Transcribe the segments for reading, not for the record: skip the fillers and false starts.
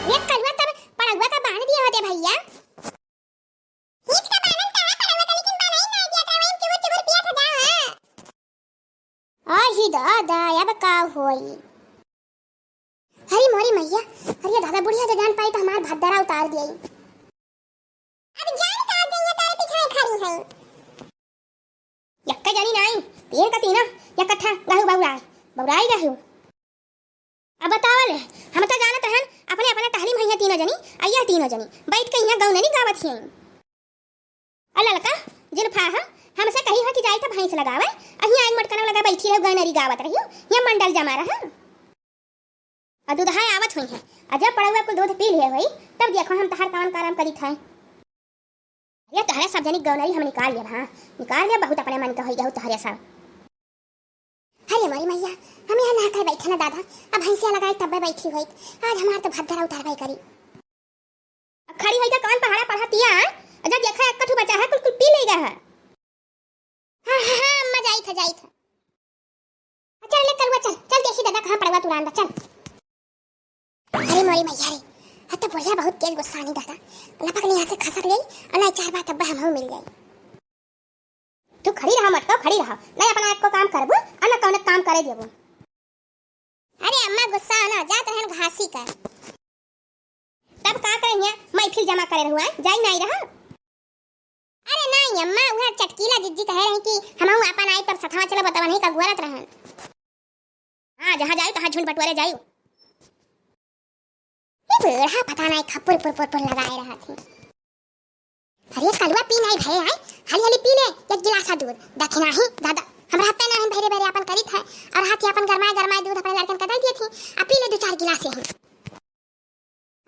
ये कलवा तब पड़गवा का बांध दिया होते भैया। हिच का बांधन ता पड़गवा का लेकिन बांध ही ना दिया था वहीं चुबुर चुबुर पिया था जा। ही दादा अब का होई। हरी मोरी मैया, अरे दादा बुढ़िया जो जान पाई तो हमार भद्दरा उतार दिया। अब जान उतार देंगे तारे पीछे खड़ी है। यक्का जानी नहीं, तीन का तीना, यक्कठा गाहु बाउराई, बाउराई गाहु। अब बतावले, हम तो जानत रहन अपने अपने टहली भैया तीनों जनी, आइया तीनों जनी, बैठ के यहाँ गाँव नहीं गावत हियं। अल्लाह लका, जुल्फा हमसे कही है कि जाई था भैंस लगावे, अहिया आग मटकना लगा बैठी रहो गानरी गावत रहियो, यहाँ मंडल जमा रहा। और दूधहाय आवत हुई है, अजब पड़ा हुआ कुल दूध पी लिए हुई, तब देखो हम तहार काम काम करी था। ये तहरे सब जनी गानरी हम निकाल लिया, हाँ निकाल लिया, बहुत अपने मन का होई गयो तहरे सब। अरे मोरी मैया, हम यहाँ नहा कर बैठे ना दादा, अब भैंसिया लगाई तब बैठी हुई, आज हमार तो भद्दरा उतारवाई करी। अब खड़ी हुई तो कौन पहाड़ा पढ़ातिया, जब देखा एक कठु बचा है कुल कुल पी लेगा है। हाँ हाँ हाँ अम्मा जाई था। चल ले कलवा चल, चल देखी दादा कहाँ पड़वा तुरांदा चल। अरे मोरी मैया रे, अब तो बुढ़िया बहुत तेज गुस्सा नहीं दादा, लपक ने यहाँ से खसक गई, और नहीं 4 बार तब हम मिल गई। तू खड़ी रहा मत, तो खड़ी रहा, नहीं अपना एक को काम करबो, अन्ना कौन काम करे देबो। अरे अम्मा गुस्सा ना जात रहन घासी का, तब का करेंगे महफिल जमा करे रहुआ, जाई नहीं रहा। अरे नहीं अम्मा, वह चटकीला जिज्जी कहे रही कि हम अपन आई तब सथवा चला बतावा नहीं का गुरत रहन। हाँ जहाँ जाए तहाँ झूठ बटवारे जायू। ये बूढ़ा पता नहीं खपुर पुर पुर पुर लगाए रहा थी। अरे कलवा पी नहीं भरे आए, हली हली पी ले एक गिलास दूध, दखना ही दादा हम रहते ना भरे भरे अपन करी था, और हाथी अपन गरमाए दूध अपने लड़कन का दे दिए थी, अब पी ले 2-4 गिलास ही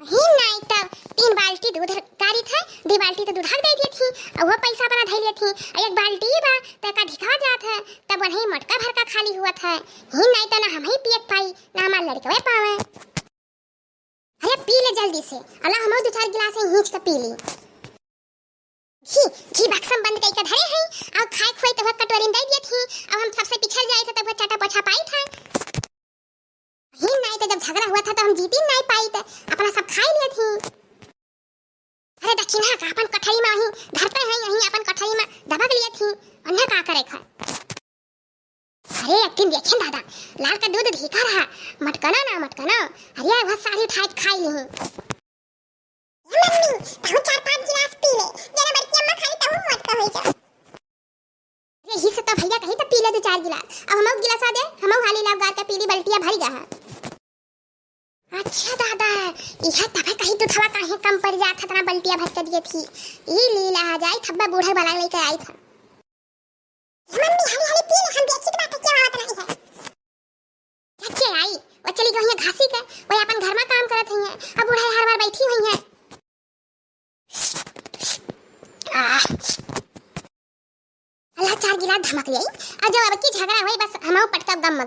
नहीं तब 3 बाल्टी दूध कारी था, 2 बाल्टी तो दूध हक दे दी थी, और वो पैसा अपना धैल थी, एक बाल्टी बा तक ढिका जात है, तब वही मटका भर का खाली हुआ था, ही नहीं तो ना हम ही पियत पाई ना हमार लड़के पावे। अरे पी ले जल्दी से, अल्लाह हम 2-4 गिलास हिंच के पी ली। घी बक्सम बंद कई का धरे हैं, और खाए खोए तो कटोरी दे दिए थी, अब हम सबसे पिछड़ जाए थे तब चाटा पोछा पाई था। ही नहीं तो जब झगड़ा हुआ था तो हम जीती नहीं पाई थे, अपना सब खा लिए थी। अरे दक्षिणा का अपन कठरी में वहीं धरते हैं, यहीं अपन कठरी में दबक लिए थी, अन्ना का करे खा। अरे एक दिन देखें दादा, लाल का दूध ढीका रहा, मटकना, अरे वह सारी उठाए खाई ली। मम्मी ताऊ 4-5 गिलास पी ले, जरा बड़की अम्मा खाई ताऊ मत का होई जा। अरे ही सता भैया कहीं तो पी ले 2-4 गिलास, अब हम गिलास आ दे, हम हाली लाव गार का पीली बल्टियां भर जा है। अच्छा दादा यह तब कहीं तो थवा काहे कम पड़ जात था, तना बल्टियां भर के दिए थी, ई लीला आ जाए थब्बा बूढ़ा बला लेके आई था। मम्मी हली हली पी ले, हम देखी तो बात क्या बात नहीं है। सच्चे आई वो चली गई है घासी के, वो अपन घर में काम करत है, अब बूढ़ा हर बार बैठी हुई है। अल्लाह 4 गिलास धमक गई, और जो अब की झगड़ा हुई बस हम पटका गम।